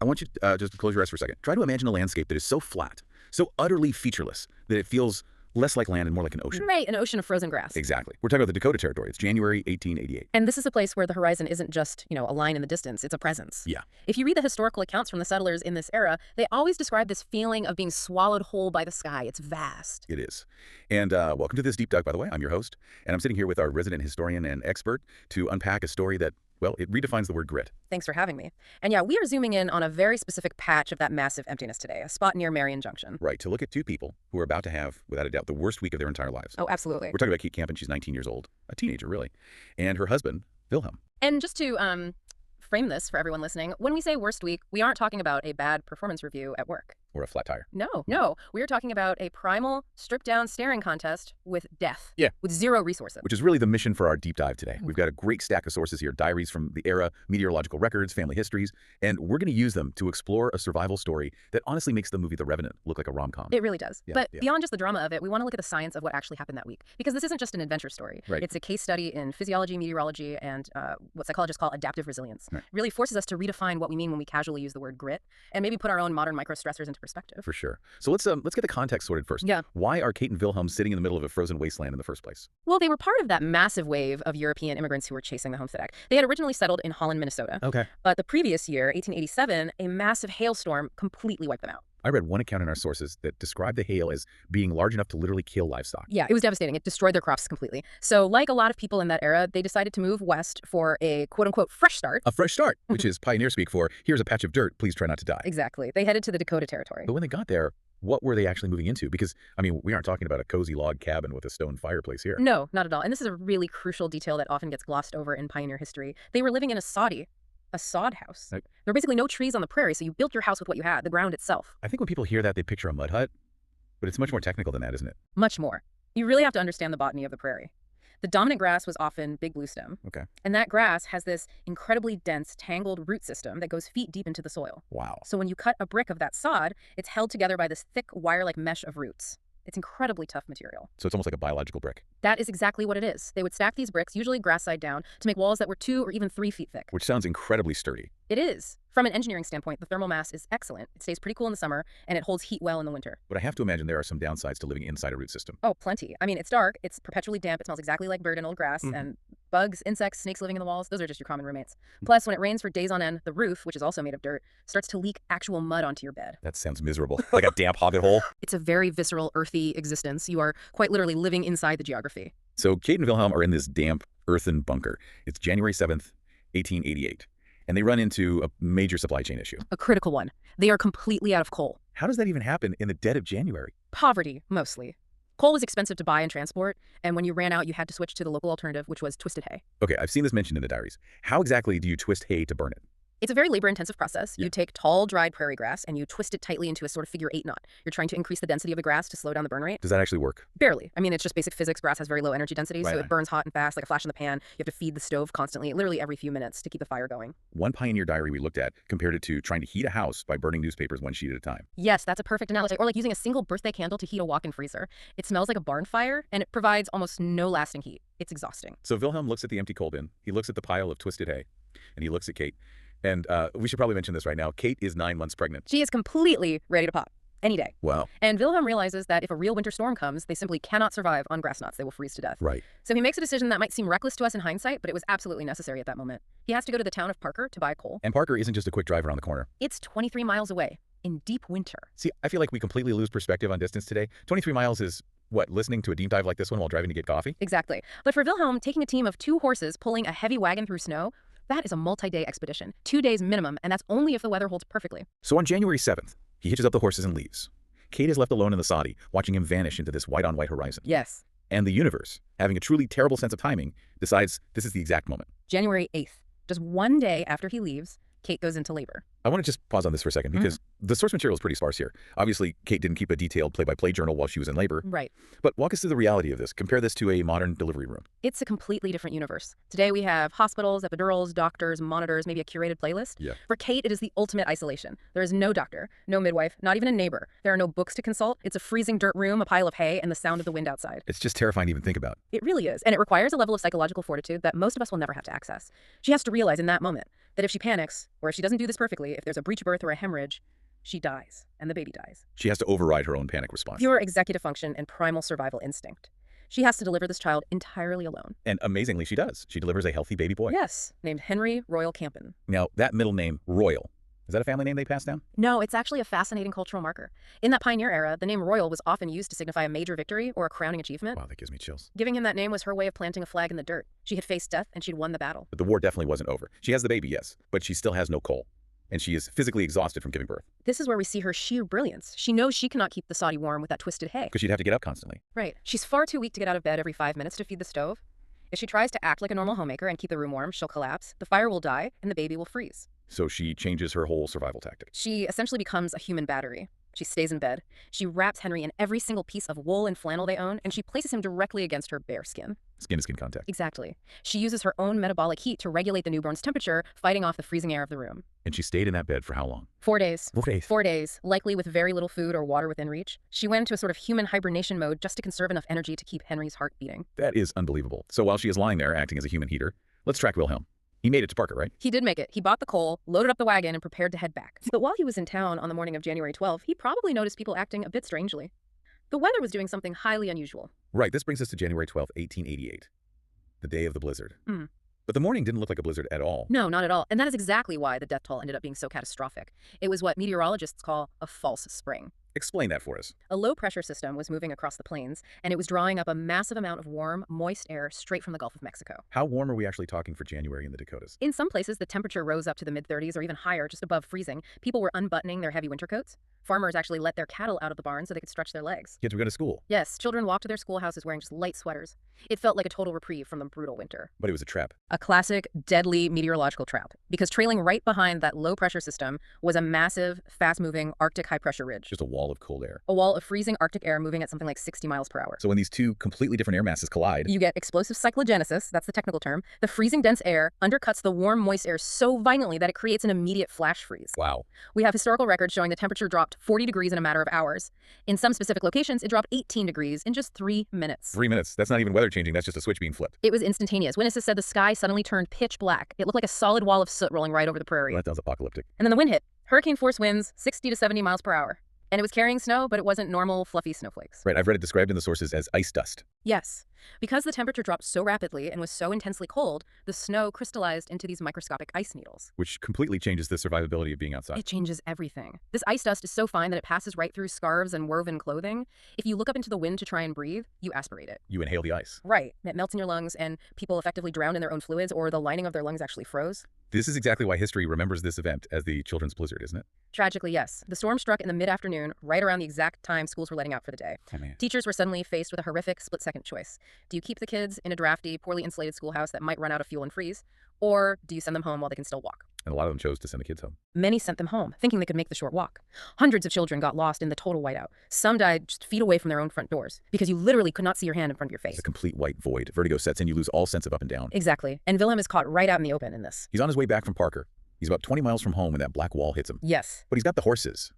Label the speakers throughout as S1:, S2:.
S1: I want you just to close your eyes for a second. Try to imagine a landscape that is so flat, so utterly featureless, that it feels less like land and more like an ocean.
S2: Right, an ocean of frozen grass.
S1: Exactly. We're talking about the Dakota Territory. It's January 1888.
S2: And this is a place where the horizon isn't just, a line in the distance, it's a presence.
S1: Yeah.
S2: If you read the historical accounts from the settlers in this era, they always describe this feeling of being swallowed whole by the sky. It's vast.
S1: It is. And welcome to this deep dive, by the way. I'm your host, and I'm sitting here with our resident historian and expert to unpack a story that, well, it redefines the word grit.
S2: Thanks for having me. And yeah, we are zooming in on a very specific patch of that massive emptiness today, a spot near Marion Junction.
S1: Right, to look at two people who are about to have, without a doubt, the worst week of their entire lives.
S2: Oh, absolutely.
S1: We're talking about Kate Kampen. She's 19 years old, a teenager, really, and her husband, Wilhelm.
S2: And just to frame this for everyone listening, when we say worst week, we aren't talking about a bad performance review at work.
S1: Or a flat tire.
S2: No. We are talking about a primal, stripped-down staring contest with death.
S1: Yeah.
S2: With zero resources.
S1: Which is really the mission for our deep dive today. We've got a great stack of sources here, diaries from the era, meteorological records, family histories, and we're going to use them to explore a survival story that honestly makes the movie The Revenant look like a rom-com.
S2: It really does. But beyond just the drama of it, we want to look at the science of what actually happened that week. Because this isn't just an adventure story.
S1: Right.
S2: It's a case study in physiology, meteorology, and what psychologists call adaptive resilience.
S1: Right.
S2: It really forces us to redefine what we mean when we casually use the word grit, and maybe put our own modern microstressors into perspective.
S1: For sure. So let's get the context sorted first.
S2: Yeah.
S1: Why are Kate and Wilhelm sitting in the middle of a frozen wasteland in the first place?
S2: Well, they were part of that massive wave of European immigrants who were chasing the Homestead Act. They had originally settled in Holland, Minnesota.
S1: Okay.
S2: But the previous year, 1887, a massive hailstorm completely wiped them out.
S1: I read one account in our sources that described the hail as being large enough to literally kill livestock.
S2: Yeah, it was devastating. It destroyed their crops completely. So like a lot of people in that era, they decided to move west for a quote-unquote fresh start.
S1: A fresh start, which is pioneer speak for, here's a patch of dirt, please try not to die.
S2: Exactly. They headed to the Dakota Territory.
S1: But when they got there, what were they actually moving into? Because, I mean, we aren't talking about a cozy log cabin with a stone fireplace here.
S2: No, not at all. And this is a really crucial detail that often gets glossed over in pioneer history. They were living in a sod house. There were basically no trees on the prairie, so you built your house with what you had, the ground itself.
S1: I think when people hear that, they picture a mud hut, but it's much more technical than that, isn't it?
S2: Much more. You really have to understand the botany of the prairie. The dominant grass was often big bluestem.
S1: Okay.
S2: And that grass has this incredibly dense, tangled root system that goes feet deep into the soil.
S1: Wow.
S2: So when you cut a brick of that sod, it's held together by this thick wire-like mesh of roots. It's incredibly tough material.
S1: So it's almost like a biological brick.
S2: That is exactly what it is. They would stack these bricks, usually grass side down, to make walls that were 2 or even 3 feet thick.
S1: Which sounds incredibly sturdy.
S2: It is. From an engineering standpoint, the thermal mass is excellent. It stays pretty cool in the summer, and it holds heat well in the winter.
S1: But I have to imagine there are some downsides to living inside a root system.
S2: Oh, plenty. I mean, it's dark, it's perpetually damp, it smells exactly like bird and old grass, and bugs, insects, snakes living in the walls, those are just your common roommates. Plus, when it rains for days on end, the roof, which is also made of dirt, starts to leak actual mud onto your bed.
S1: That sounds miserable. Like a damp hobbit hole.
S2: It's a very visceral, earthy existence. You are quite literally living inside the geography.
S1: So Kate and Wilhelm are in this damp, earthen bunker. It's January 7th, 1888. And they run into a major supply chain issue.
S2: A critical one. They are completely out of coal.
S1: How does that even happen in the dead of January?
S2: Poverty, mostly. Coal was expensive to buy and transport, and when you ran out, you had to switch to the local alternative, which was twisted hay.
S1: Okay, I've seen this mentioned in the diaries. How exactly do you twist hay to burn it?
S2: It's a very labor-intensive process.
S1: Yeah.
S2: You take tall, dried prairie grass, and you twist it tightly into a sort of figure-8 knot. You're trying to increase the density of the grass to slow down the burn rate.
S1: Does that actually work?
S2: Barely. I mean, it's just basic physics. Grass has very low energy density, so
S1: Right.
S2: it burns hot and fast, like a flash in the pan. You have to feed the stove constantly, literally every few minutes, to keep the fire going.
S1: One pioneer diary we looked at compared it to trying to heat a house by burning newspapers one sheet at a time.
S2: Yes, that's a perfect analogy. Or like using a single birthday candle to heat a walk-in freezer. It smells like a barn fire, and it provides almost no lasting heat. It's exhausting.
S1: So Wilhelm looks at the empty coal bin. He looks at the pile of twisted hay, and he looks at Kate. And we should probably mention this right now. Kate is 9 months pregnant.
S2: She is completely ready to pop. Any day.
S1: Wow.
S2: And Wilhelm realizes that if a real winter storm comes, they simply cannot survive on grass knots. They will freeze to death.
S1: Right.
S2: So he makes a decision that might seem reckless to us in hindsight, but it was absolutely necessary at that moment. He has to go to the town of Parker to buy coal.
S1: And Parker isn't just a quick drive around the corner.
S2: It's 23 miles away in deep winter.
S1: See, I feel like we completely lose perspective on distance today. 23 miles is, what, listening to a deep dive like this one while driving to get coffee?
S2: Exactly. But for Wilhelm, taking a team of 2 horses pulling a heavy wagon through snow, that is a multi-day expedition. 2 days minimum, and that's only if the weather holds perfectly.
S1: So on January 7th, he hitches up the horses and leaves. Kate is left alone in the soddy, watching him vanish into this white-on-white horizon.
S2: Yes.
S1: And the universe, having a truly terrible sense of timing, decides this is the exact moment.
S2: January 8th. Just 1 day after he leaves, Kate goes into labor.
S1: I want to just pause on this for a second because the source material is pretty sparse here. Obviously, Kate didn't keep a detailed play-by-play journal while she was in labor.
S2: Right.
S1: But walk us through the reality of this. Compare this to a modern delivery room.
S2: It's a completely different universe. Today we have hospitals, epidurals, doctors, monitors, maybe a curated playlist.
S1: Yeah.
S2: For Kate, it is the ultimate isolation. There is no doctor, no midwife, not even a neighbor. There are no books to consult. It's a freezing dirt room, a pile of hay, and the sound of the wind outside.
S1: It's just terrifying to even think about.
S2: It really is, and it requires a level of psychological fortitude that most of us will never have to access. She has to realize in that moment, that if she panics, or if she doesn't do this perfectly, if there's a breech birth or a hemorrhage, she dies, and the baby dies.
S1: She has to override her own panic response.
S2: Pure executive function and primal survival instinct. She has to deliver this child entirely alone.
S1: And amazingly, she does. She delivers a healthy baby boy.
S2: Yes, named Henry Royal Kampen.
S1: Now, that middle name, Royal, is that a family name they passed down?
S2: No, it's actually a fascinating cultural marker. In that pioneer era, the name Royal was often used to signify a major victory or a crowning achievement.
S1: Wow, that gives me chills.
S2: Giving him that name was her way of planting a flag in the dirt. She had faced death, and she'd won the battle.
S1: But the war definitely wasn't over. She has the baby, yes, but she still has no coal. And she is physically exhausted from giving birth.
S2: This is where we see her sheer brilliance. She knows she cannot keep the Saudi warm with that twisted hay.
S1: Because she'd have to get up constantly.
S2: Right. She's far too weak to get out of bed every 5 minutes to feed the stove. If she tries to act like a normal homemaker and keep the room warm, she'll collapse, the fire will die, and the baby will freeze.
S1: So she changes her whole survival tactic.
S2: She essentially becomes a human battery. She stays in bed. She wraps Henry in every single piece of wool and flannel they own, and she places him directly against her bare skin.
S1: Skin-to-skin contact.
S2: Exactly. She uses her own metabolic heat to regulate the newborn's temperature, fighting off the freezing air of the room.
S1: And she stayed in that bed for how long?
S2: 4 days.
S1: 4 days.
S2: 4 days, likely with very little food or water within reach. She went into a sort of human hibernation mode just to conserve enough energy to keep Henry's heart beating.
S1: That is unbelievable. So while she is lying there acting as a human heater, let's track Wilhelm. He made it to Parker, right?
S2: He did make it. He bought the coal, loaded up the wagon, and prepared to head back. But while he was in town on the morning of January 12th, he probably noticed people acting a bit strangely. The weather was doing something highly unusual.
S1: Right, this brings us to January 12th, 1888. The day of the blizzard. But the morning didn't look like a blizzard at all.
S2: No, not at all. And that is exactly why the death toll ended up being so catastrophic. It was what meteorologists call a false spring.
S1: Explain that for us.
S2: A low-pressure system was moving across the plains, and it was drawing up a massive amount of warm, moist air straight from the Gulf of Mexico.
S1: How warm are we actually talking for January in the Dakotas?
S2: In some places, the temperature rose up to the mid-30s or even higher, just above freezing. People were unbuttoning their heavy winter coats. Farmers actually let their cattle out of the barn so they could stretch their legs.
S1: Kids were going to school.
S2: Yes, children walked to their schoolhouses wearing just light sweaters. It felt like a total reprieve from the brutal winter.
S1: But it was a trap.
S2: A classic, deadly meteorological trap. Because trailing right behind that low-pressure system was a massive, fast-moving Arctic high-pressure ridge.
S1: Just a wall of cold air.
S2: A wall of freezing Arctic air moving at something like 60 miles per hour.
S1: So when these two completely different air masses collide,
S2: you get explosive cyclogenesis, that's the technical term. The freezing dense air undercuts the warm moist air so violently that it creates an immediate flash freeze.
S1: wow.
S2: We have historical records showing the temperature dropped 40 degrees in a matter of hours. In some specific locations, it dropped 18 degrees in just 3 minutes.
S1: 3 minutes. That's not even weather changing. That's just a switch being flipped.
S2: It was instantaneous. Witnesses said the sky suddenly turned pitch black. It looked like a solid wall of soot rolling right over the prairie.
S1: Well, that sounds apocalyptic.
S2: And then the wind hit. Hurricane force winds, 60 to 70 miles per hour. And it was carrying snow, but it wasn't normal, fluffy snowflakes.
S1: Right, I've read it described in the sources as ice dust.
S2: Yes. Because the temperature dropped so rapidly and was so intensely cold, the snow crystallized into these microscopic ice needles.
S1: Which completely changes the survivability of being outside.
S2: It changes everything. This ice dust is so fine that it passes right through scarves and woven clothing. If you look up into the wind to try and breathe, you aspirate it.
S1: You inhale the ice.
S2: Right. It melts in your lungs, and people effectively drowned in their own fluids, or the lining of their lungs actually froze.
S1: This is exactly why history remembers this event as the children's blizzard, isn't it?
S2: Tragically, yes. The storm struck in the mid-afternoon, right around the exact time schools were letting out for the day.
S1: Oh, man.
S2: Teachers were suddenly faced with a horrific split-second choice. Do you keep the kids in a drafty, poorly insulated schoolhouse that might run out of fuel and freeze? Or do you send them home while they can still walk?
S1: And a lot of them chose to send the kids home.
S2: Many sent them home, thinking they could make the short walk. Hundreds of children got lost in the total whiteout. Some died just feet away from their own front doors, because you literally could not see your hand in front of your
S1: It's
S2: face.
S1: a complete white void. Vertigo sets in, you lose all sense of up and down.
S2: Exactly. And Wilhelm is caught right out in the open in this.
S1: He's on his way back from Parker. He's about 20 miles from home when that black wall hits him.
S2: Yes.
S1: But he's got the horses.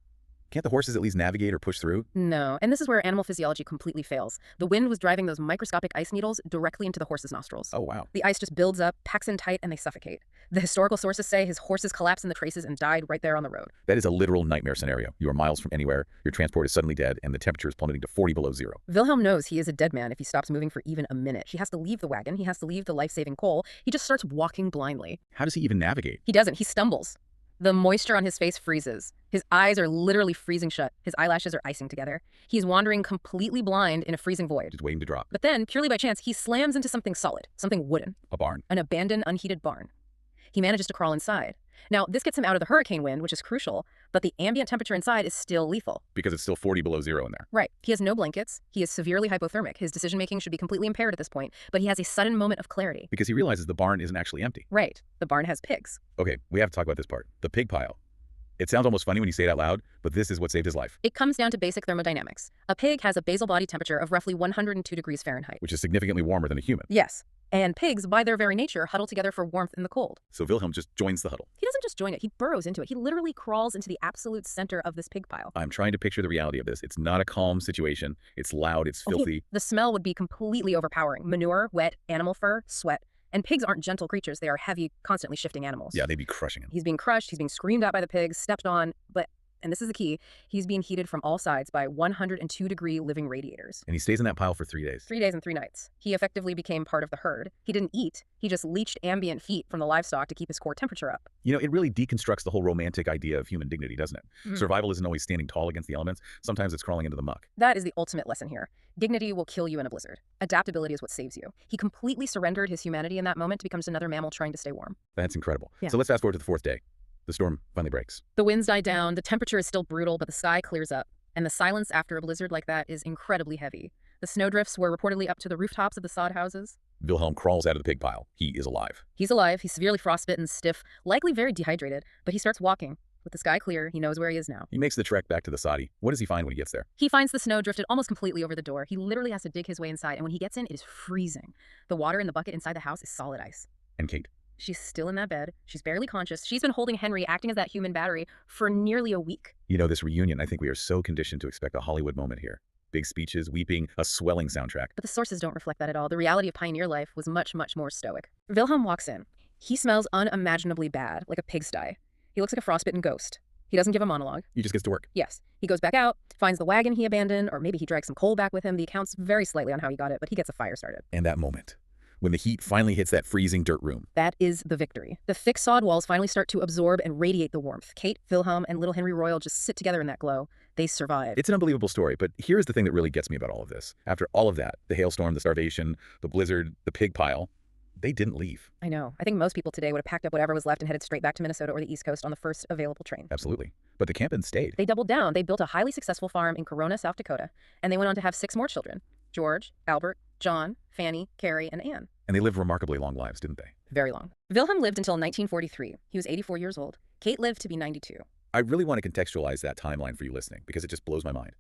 S1: Can't the horses at least navigate or push through?
S2: No. And this is where animal physiology completely fails. The wind was driving those microscopic ice needles directly into the horse's nostrils.
S1: Oh, wow.
S2: The ice just builds up, packs in tight, and they suffocate. The historical sources say his horses collapsed in the traces and died right there on the road.
S1: That is a literal nightmare scenario. You are miles from anywhere, your transport is suddenly dead, and the temperature is plummeting to 40 below zero.
S2: Wilhelm knows he is a dead man if he stops moving for even a minute. He has to leave the wagon. He has to leave the life-saving coal. He just starts walking blindly.
S1: How does he even navigate?
S2: He doesn't. He stumbles. The moisture on his face freezes. His eyes are literally freezing shut. His eyelashes are icing together. He's wandering completely blind in a freezing void.
S1: Just waiting to drop.
S2: But then, purely by chance, he slams into something solid, something wooden.
S1: A barn.
S2: An abandoned, unheated barn. He manages to crawl inside. Now, this gets him out of the hurricane wind, which is crucial, but the ambient temperature inside is still lethal.
S1: Because it's still 40 below zero in there.
S2: Right. He has no blankets. He is severely hypothermic. His decision-making should be completely impaired at this point, but he has a sudden moment of clarity.
S1: Because he realizes the barn isn't actually empty.
S2: Right. The barn has pigs.
S1: Okay, we have to talk about this part. The pig pile. It sounds almost funny when you say it out loud, but this is what saved his life.
S2: It comes down to basic thermodynamics. A pig has a basal body temperature of roughly 102 degrees Fahrenheit.
S1: Which is significantly warmer than a human.
S2: Yes. And pigs, by their very nature, huddle together for warmth in the cold.
S1: So Wilhelm just joins the huddle.
S2: He doesn't just join it, he burrows into it. He literally crawls into the absolute center of this pig pile.
S1: I'm trying to picture the reality of this. It's not a calm situation. It's loud, it's filthy.
S2: The smell would be completely overpowering. Manure, wet, animal fur, sweat. And pigs aren't gentle creatures. They are heavy, constantly shifting animals.
S1: Yeah, they'd be crushing him.
S2: He's being crushed. He's being screamed at by the pigs, stepped on, but, and this is the key, he's being heated from all sides by 102-degree living radiators.
S1: And he stays in that pile for 3 days.
S2: 3 days and 3 nights. He effectively became part of the herd. He didn't eat. He just leached ambient heat from the livestock to keep his core temperature up.
S1: You know, it really deconstructs the whole romantic idea of human dignity, doesn't it? Survival isn't always standing tall against the elements. Sometimes it's crawling into the muck.
S2: That is the ultimate lesson here. Dignity will kill you in a blizzard. Adaptability is what saves you. He completely surrendered his humanity in that moment to become just another mammal trying to stay warm.
S1: That's incredible.
S2: Yeah.
S1: So let's fast forward to the 4th day. The storm finally breaks.
S2: The winds die down, the temperature is still brutal, but the sky clears up. And the silence after a blizzard like that is incredibly heavy. The snowdrifts were reportedly up to the rooftops of the sod houses.
S1: Wilhelm crawls out of the pig pile. He is alive.
S2: He's alive, he's severely frostbitten, stiff, likely very dehydrated, but he starts walking. With the sky clear, he knows where he is now.
S1: He makes the trek back to the soddy. What does he find when he gets there?
S2: He finds the snow drifted almost completely over the door. He literally has to dig his way inside, and when he gets in, it is freezing. The water in the bucket inside the house is solid ice.
S1: And Kate?
S2: She's still in that bed. She's barely conscious. She's been holding Henry, acting as that human battery, for nearly a week.
S1: You know, this reunion, I think we are so conditioned to expect a Hollywood moment here. Big speeches, weeping, a swelling soundtrack.
S2: But the sources don't reflect that at all. The reality of pioneer life was much, much more stoic. Wilhelm walks in. He smells unimaginably bad, like a pigsty. He looks like a frostbitten ghost. He doesn't give a monologue.
S1: He just gets to work.
S2: Yes. He goes back out, finds the wagon he abandoned, or maybe he drags some coal back with him. The accounts vary slightly on how he got it, but he gets a fire started.
S1: And that moment, when the heat finally hits that freezing dirt room.
S2: That is the victory. The thick sod walls finally start to absorb and radiate the warmth. Kate, Wilhelm, and little Henry Royal just sit together in that glow. They survive.
S1: It's an unbelievable story, but here's the thing that really gets me about all of this. After all of that, the hailstorm, the starvation, the blizzard, the pig pile, they didn't leave.
S2: I know. I think most people today would have packed up whatever was left and headed straight back to Minnesota or the East Coast on the first available train.
S1: Absolutely. But the Kampen stayed.
S2: They doubled down. They built a highly successful farm in Corona, South Dakota, and they went on to have 6 more children. George, Albert, John, Fanny, Carrie, and Anne.
S1: And they lived remarkably long lives, didn't they?
S2: Very long. Wilhelm lived until 1943. He was 84 years old. Kate lived to be 92.
S1: I really want to contextualize that timeline for you listening because it just blows my mind.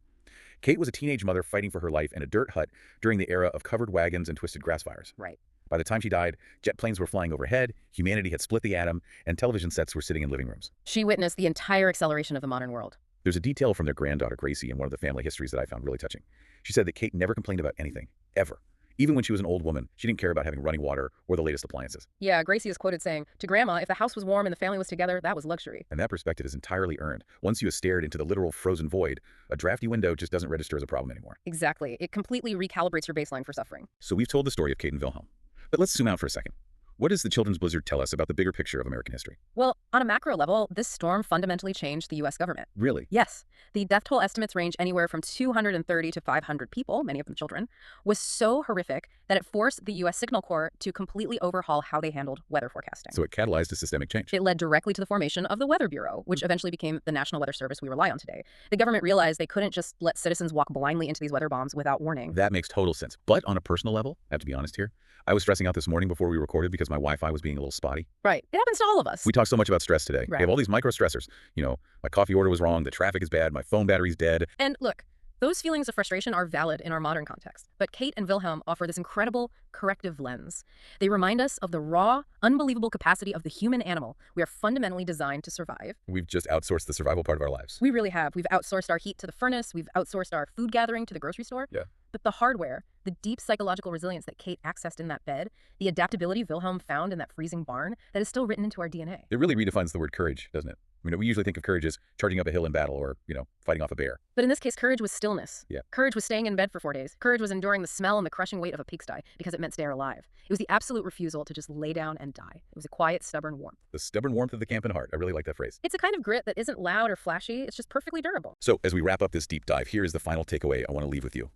S1: Kate was a teenage mother fighting for her life in a dirt hut during the era of covered wagons and twisted grass fires.
S2: Right.
S1: By the time she died, jet planes were flying overhead, humanity had split the atom, and television sets were sitting in living rooms.
S2: She witnessed the entire acceleration of the modern world.
S1: There's a detail from their granddaughter, Gracie, in one of the family histories that I found really touching. She said that Kate never complained about anything, ever. Even when she was an old woman, she didn't care about having running water or the latest appliances.
S2: Yeah, Gracie is quoted saying, "To Grandma, if the house was warm and the family was together, that was luxury."
S1: And that perspective is entirely earned. Once you have stared into the literal frozen void, a drafty window just doesn't register as a problem anymore.
S2: Exactly. It completely recalibrates your baseline for suffering.
S1: So we've told the story of Kate and Wilhelm. But let's zoom out for a second. What does the children's blizzard tell us about the bigger picture of American history?
S2: Well, on a macro level, this storm fundamentally changed the U.S. government.
S1: Really?
S2: Yes. The death toll estimates range anywhere from 230 to 500 people, many of them children, was so horrific that it forced the U.S. Signal Corps to completely overhaul how they handled weather forecasting.
S1: So it catalyzed a systemic change.
S2: It led directly to the formation of the Weather Bureau, which eventually became the National Weather Service we rely on today. The government realized they couldn't just let citizens walk blindly into these weather bombs without warning.
S1: That makes total sense. But on a personal level, I have to be honest here, I was stressing out this morning before we recorded because my Wi-Fi was being a little spotty.
S2: Right. It happens to all of us.
S1: We talk so much about stress today.
S2: Right.
S1: We have all these micro stressors. You know, my coffee order was wrong, the traffic is bad, my phone battery's dead.
S2: And look, those feelings of frustration are valid in our modern context, but Kate and Wilhelm offer this incredible corrective lens. They remind us of the raw, unbelievable capacity of the human animal. We are fundamentally designed to survive.
S1: We've just outsourced the survival part of our lives.
S2: We really have. We've outsourced our heat to the furnace. We've outsourced our food gathering to the grocery store.
S1: Yeah.
S2: But the hardware, the deep psychological resilience that Kate accessed in that bed, the adaptability Wilhelm found in that freezing barn, that is still written into our DNA.
S1: It really redefines the word courage, doesn't it? I mean, we usually think of courage as charging up a hill in battle or, fighting off a bear.
S2: But in this case, courage was stillness.
S1: Yeah.
S2: Courage was staying in bed for 4 days. Courage was enduring the smell and the crushing weight of a pigsty because it meant stay alive. It was the absolute refusal to just lay down and die. It was a quiet, stubborn warmth.
S1: The stubborn warmth of the Kampen heart. I really like that phrase.
S2: It's a kind of grit that isn't loud or flashy. It's just perfectly durable.
S1: So as we wrap up this deep dive, here is the final takeaway I want to leave with you.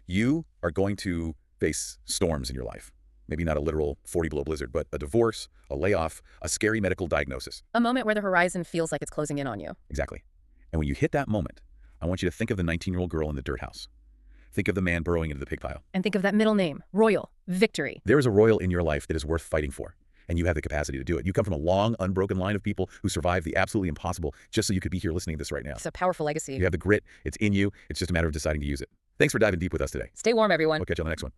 S1: You are going to face storms in your life. Maybe not a literal 40 below blizzard, but a divorce, a layoff, a scary medical diagnosis.
S2: A moment where the horizon feels like it's closing in on you.
S1: Exactly. And when you hit that moment, I want you to think of the 19-year-old girl in the dirt house. Think of the man burrowing into the pig pile.
S2: And think of that middle name, Royal, Victory.
S1: There is a Royal in your life that is worth fighting for, and you have the capacity to do it. You come from a long, unbroken line of people who survived the absolutely impossible just so you could be here listening to this right now.
S2: It's a powerful legacy.
S1: You have the grit. It's in you. It's just a matter of deciding to use it. Thanks for diving deep with us today.
S2: Stay warm, everyone.
S1: We'll catch you on the next one.